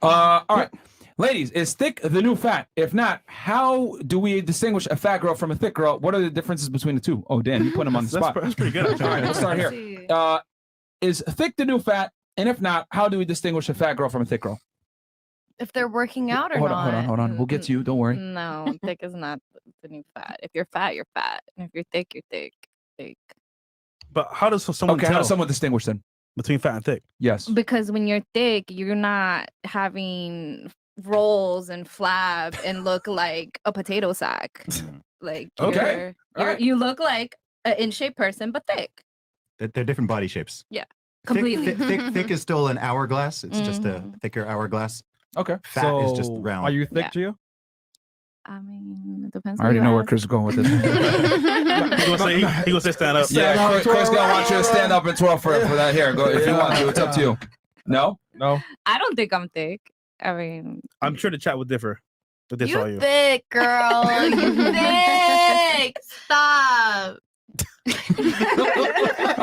All right. Ladies, is thick the new fat? If not, how do we distinguish a fat girl from a thick girl? What are the differences between the two? Oh, Dan, you put them on the spot. That's pretty good. All right, let's start here. Is thick the new fat? And if not, how do we distinguish a fat girl from a thick girl? If they're working out or hold not. Hold on. We'll get to you. Don't worry. No, thick is not the new fat. If you're fat, you're fat. And if you're thick, you're thick. But how does someone how does someone distinguish then? Between fat and thick? Yes. Because when you're thick, you're not having rolls and flab and look like a potato sack. Like you look like an in-shape person, but thick. They're different body shapes. Yeah, completely. Thick is still an hourglass. It's just a thicker hourglass. Okay. Fat is just round. Are you thick, Gio? I mean, it depends. I already know where Chris is going with this. he gonna say stand up. Yeah, Chris gonna want you to stand up and twirl for that. Here, go if you want to. It's up to you. No. I don't think I'm thick. I mean, I'm sure the chat would differ. But this all you. Thick, girl. You thick. Stop. All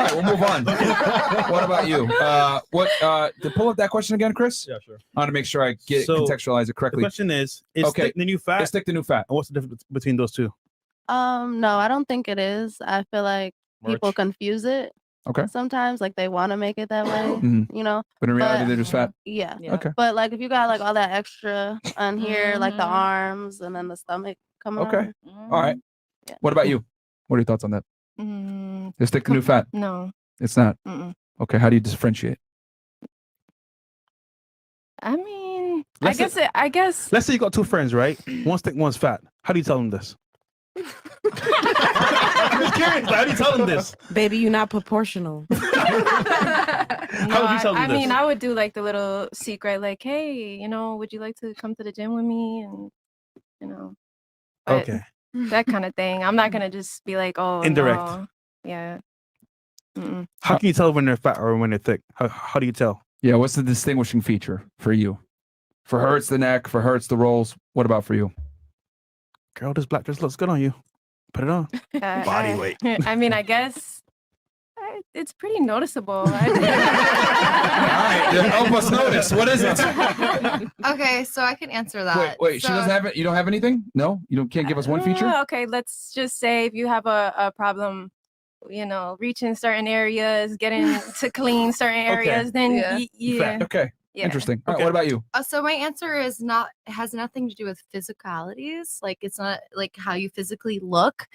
right, we'll move on. What about you? To pull up that question again, Chris? Yeah, sure. I want to make sure I contextualize it correctly. The question is thick the new fat? Is thick the new fat? And what's the difference between those two? No, I don't think it is. I feel like people confuse it. Okay. Sometimes, like they want to make it that way, you know. But in reality, they're just fat. Yeah. Okay. But like, if you got like all that extra on here, like the arms and then the stomach coming. Okay. All right. Yeah. What about you? What are your thoughts on that? Is thick the new fat? No. It's not. Okay. How do you differentiate? I mean, I guess. Let's say you got two friends, right? One's thick, one's fat. How do you tell them this? I'm just curious. How do you tell them this? Baby, you're not proportional. How would you tell them I this? mean, I would do like the little secret, like, hey, would you like to come to the gym with me? And, okay. That kind of thing. I'm not going to just be like, oh, indirect. No. Yeah. How can you tell when they're fat or when they're thick? How do you tell? Yeah. What's the distinguishing feature for you? For her, it's the neck. For her, it's the rolls. What about for you? Girl, this black dress looks good on you. Put it on. Body weight. I mean, I guess it's pretty noticeable. All right, help us notice. What is it? Okay, so I can answer that. Wait. She doesn't have it. You don't have anything? No, can't give us one feature. Okay, let's just say if you have a problem, reaching certain areas, getting to clean certain areas, then yeah. Okay. Yeah. Interesting. All right, what about you? So my answer is has nothing to do with physicalities. Like it's not like how you physically look.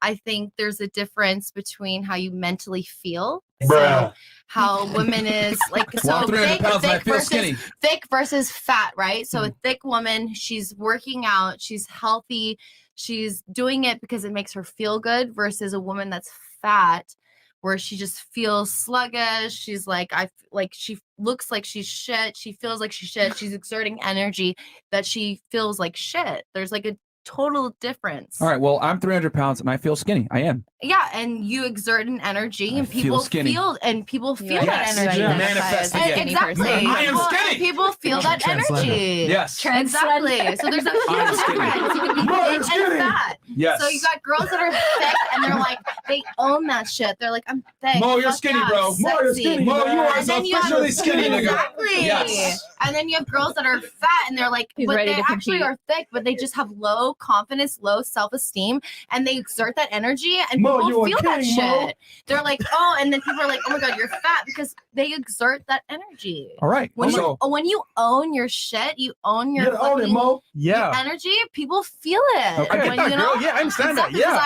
I think there's a difference between how you mentally feel. So how women is like so thick versus fat, right? So a thick woman, she's working out, she's healthy, she's doing it because it makes her feel good versus a woman that's fat where she just feels sluggish. She's she looks like she's shit. She feels like she's shit. She's exerting energy that she feels like shit. There's like a total difference. All right. Well, I'm 300 pounds and I feel skinny. I am. Yeah, and you exert an energy, and people feel that energy. Manifest again. Exactly. I am skinny. People feel that energy. Yes. Exactly. So there's a huge difference. You can be thick and fat. Yes. So you got girls that are thick, and they're like, they own that shit. They're like, I'm thick. Mo, you're skinny, bro. Mo, you're skinny. Mo, you are officially skinny, nigga. Exactly. Yes. And then you have girls that are fat, and they're like, but they actually are thick, but they just have low confidence, low self-esteem, and they exert that energy, and people feel that shit. They're like, oh, and then people are like, oh my god, you're fat because they exert that energy. All right. When you own your shit, you own your energy. People feel it. Okay. When, Yeah, I understand that. Yeah,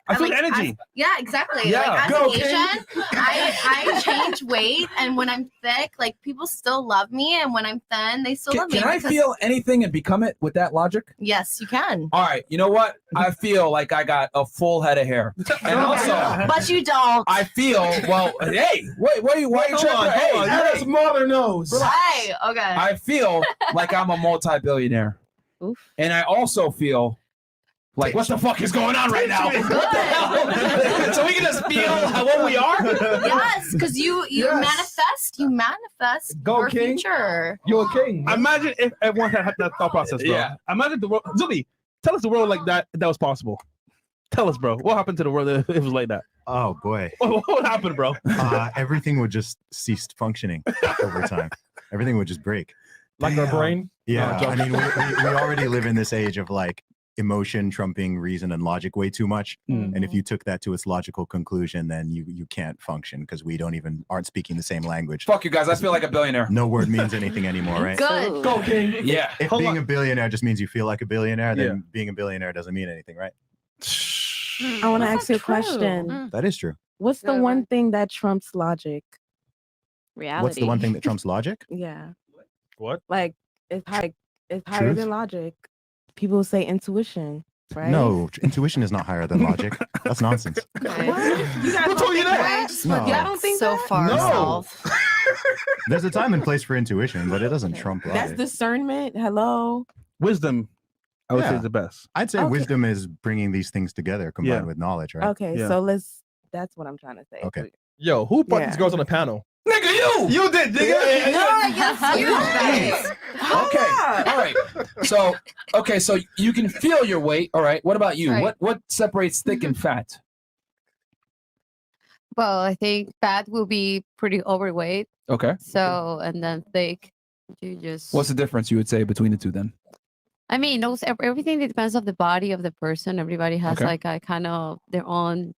I feel the energy. Yeah, exactly. Yeah. Like as an Asian, I change weight, and when I'm thick, like people still love me, and when I'm thin, they still love me. Can I feel anything and become it with that logic? Yes, you can. All right. You know what? I feel like I got a full head of hair. And also, but you don't. I feel hey, wait, why are you trying? Hey, that's mother knows. Hey, okay. I feel like I'm a multi-billionaire. Oof. And I also feel like, what the fuck is going on right now? What the hell? So we can just feel what we are? Yes, because you manifest your future. You're a king. Imagine if everyone had that thought process, bro. Yeah. Imagine the world. Zuli, tell us the world like that was possible. Tell us, bro. What happened to the world if it was like that? Oh boy. What happened, bro? Everything would just cease functioning over time. Everything would just break. Like our Damn. brain. Yeah, No, I mean, we already live in this age of like emotion trumping reason and logic way too much. And if you took that to its logical conclusion, then you can't function because we aren't speaking the same language. Fuck you guys. I feel like a billionaire. No word means anything anymore, right? Good. Go, King. Yeah. If Hold being on. a billionaire just means you feel like a billionaire, then Yeah. being a billionaire doesn't mean anything, right? I want to That's ask you a not true. question. That is true. What's the Go one ahead. thing that trumps logic? Reality. What's the one thing that trumps logic? Yeah, What? like it's higher Truth? than logic. People say intuition, right? No, intuition is not higher than logic. That's nonsense. What? You guys Who don't told you think that? that? No. Y'all don't think so that? far No. south. There's a time and place for intuition, but it doesn't trump That's logic. discernment. Hello. Wisdom, I would say, Yeah. is the best. I'd say Okay. wisdom is bringing these things together combined Yeah. with knowledge, right? Okay, Yeah. so that's what I'm trying to say. Okay. Yo, who brought Yeah. these girls on the panel? Nigga, you. You did, nigga. You guys. Okay. All right. So you can feel your weight. All right. What about you? Right. What separates thick and fat? Well, I think fat will be pretty overweight. Okay. So, and then thick, you just. What's the difference you would say between the two then? I mean, those everything depends on the body of the person. Everybody has Okay. like a kind of their own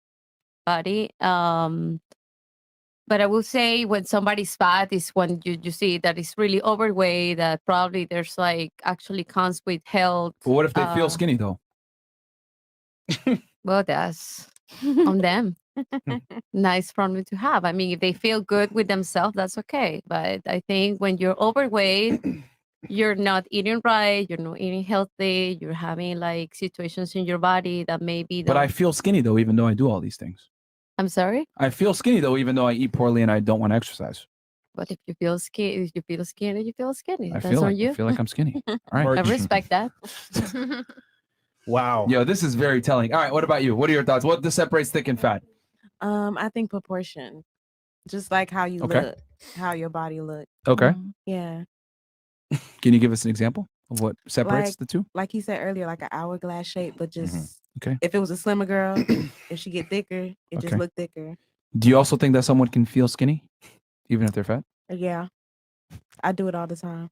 body. But I will say when somebody's fat is when you see that it's really overweight. That probably there's like actually comes with health. But what if they feel Uh, skinny though? Well, that's on them. Nice problem to have. I mean, if they feel good with themselves, that's okay. But I think when you're overweight, you're not eating right, you're not eating healthy, you're having like situations in your body that maybe But I don't- feel skinny though, even though I do all these things. I'm sorry, I feel skinny though, even though I eat poorly and I don't want to exercise. but if you feel skinny, you feel skinny. I That's feel on like you. I feel like I'm skinny. All right. I respect that. Wow. Yo, this is very telling. All right, what about you? What are your thoughts? What separates thick and fat? I think proportion, just like how you Okay. look, how your body look. Okay. Yeah, Can you give us an example of what separates Like- the two? like he said earlier, like an hourglass shape, but just Okay. if it was a slimmer girl, if she get thicker, it just Okay. look thicker. Do you also think that someone can feel skinny, even if they're fat? Yeah, I do it all the time.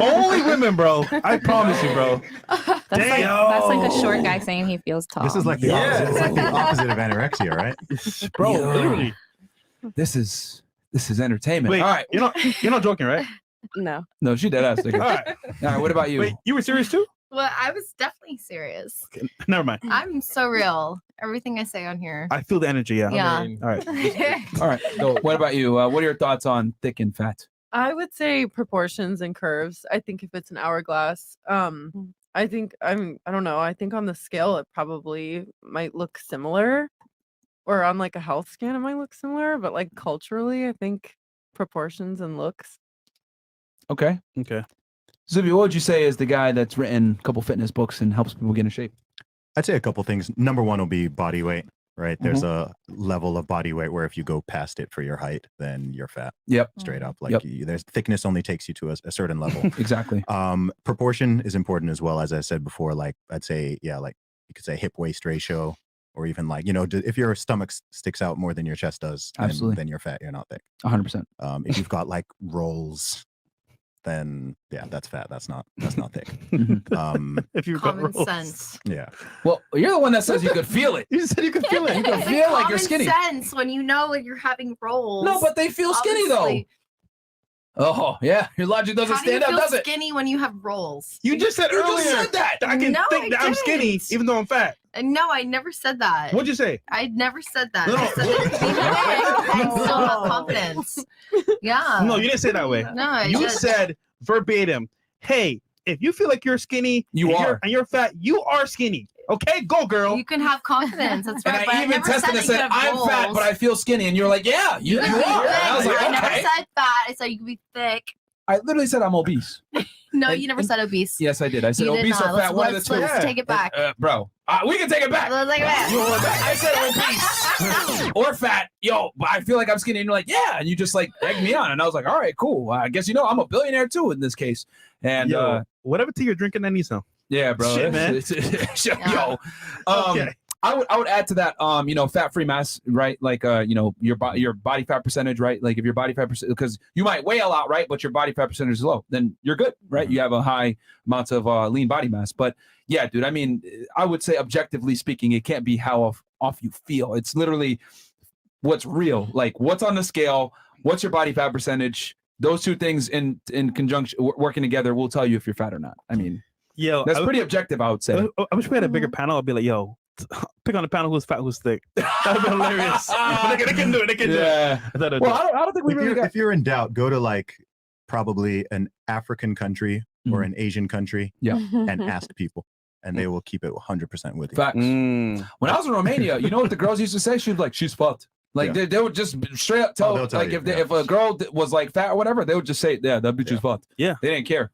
Only women, bro. I promise you, bro. That's like a short guy saying he feels tall. This is like the Yeah. opposite. It's like the opposite of anorexia, right? Bro, Yo. literally. This is entertainment. Wait, All right. you're not joking, right? No, No, she dead ass. All All right. right. What about you? Wait, you were serious too? Well, I was definitely serious. Never mind. I'm so real. Everything I say on here. I feel the energy. Yeah. Yeah. All right. All right. So what about you? What are your thoughts on thick and fat? I would say proportions and curves. I think if it's an hourglass, I think I don't know. I think on the scale it probably might look similar, or on like a health scan it might look similar, but like culturally, I think proportions and looks. Okay. Okay. Zubi, what would you say is the guy that's written a couple fitness books and helps people get in shape? I'd say a couple things. Number one will be body weight, right? There's a level of body weight where if you go past it for your height, then you're fat. Yep. Straight up. Like Yep. there's thickness only takes you to a certain level. Exactly. Proportion is important as well. As I said before, like I'd say, yeah, like you could say hip waist ratio, or even like, if your stomach sticks out more than your chest does, Absolutely. then you're fat, you're not thick. 100%. If you've got like rolls, then yeah, that's fat. That's not thick. If you've got Common rolls. sense. Yeah. Well, you're the one that says you could feel it. You just said you could feel it. You can feel like you're Common skinny. sense when you know when you're having rolls. No, but they feel skinny though. Obviously. Oh, yeah. Your logic doesn't How do you stand up, feel does it? skinny when you have rolls? You just said You earlier just said that. I can No, think I that I'm skinny didn't. even though I'm fat. No, I never said that. What'd you say? I never said that. No, I said that being thick, I still have confidence. Yeah. No, you didn't say that way. No, I You did. said verbatim, hey, if you feel like you're skinny You and are. You're, and you're fat, you are skinny. Okay, go girl. You can have confidence. That's And right. but I even never tested said and that said, you have I'm fat, rolls. but I feel skinny. And you're like, yeah, you You are. can be And I was thick. like, I never okay. said fat. I said you can be thick. I literally said I'm obese. No, And- you never and- said obese. Yes, I did. I said You did obese not. or fat, one of the two. Let's take it back. Bro, we can take it back. Let's take it back. You want it back. I said obese or fat. Yo, but I feel like I'm skinny. And you're like, yeah. And you just like egged me on. And I was like, all right, cool. I guess, I'm a billionaire too in this case. And Yo, whatever tea you're drinking, I need some. yeah, bro. Shit, man. Yo. Okay. I would add to that, fat-free mass, right? Like, your body fat percentage, right? Like if your body fat percentage, because you might weigh a lot, right? But your body fat percentage is low, then you're good, right? You have a high amount of lean body mass. But yeah, dude, I mean, I would say objectively speaking, it can't be how off you feel. It's literally what's real. Like what's on the scale, what's your body fat percentage? Those two things in conjunction, working together, will tell you if you're fat or not. I mean, that's pretty objective, I would say. I wish we had a bigger panel. I'd be like, yo, pick on the panel who's fat, who's thick. That'd be hilarious. They can do it. They can do it. Well, I don't think we really got... If you're in doubt, go to like probably an African country or an Asian country and ask people. And they will keep it 100% with you. Facts. When I was in Romania, you know what the girls used to say? She'd be like, she's fucked. Like they would just straight up tell, like if a girl was like fat or whatever, they would just say, yeah, that bitch is fucked. Yeah. They didn't care.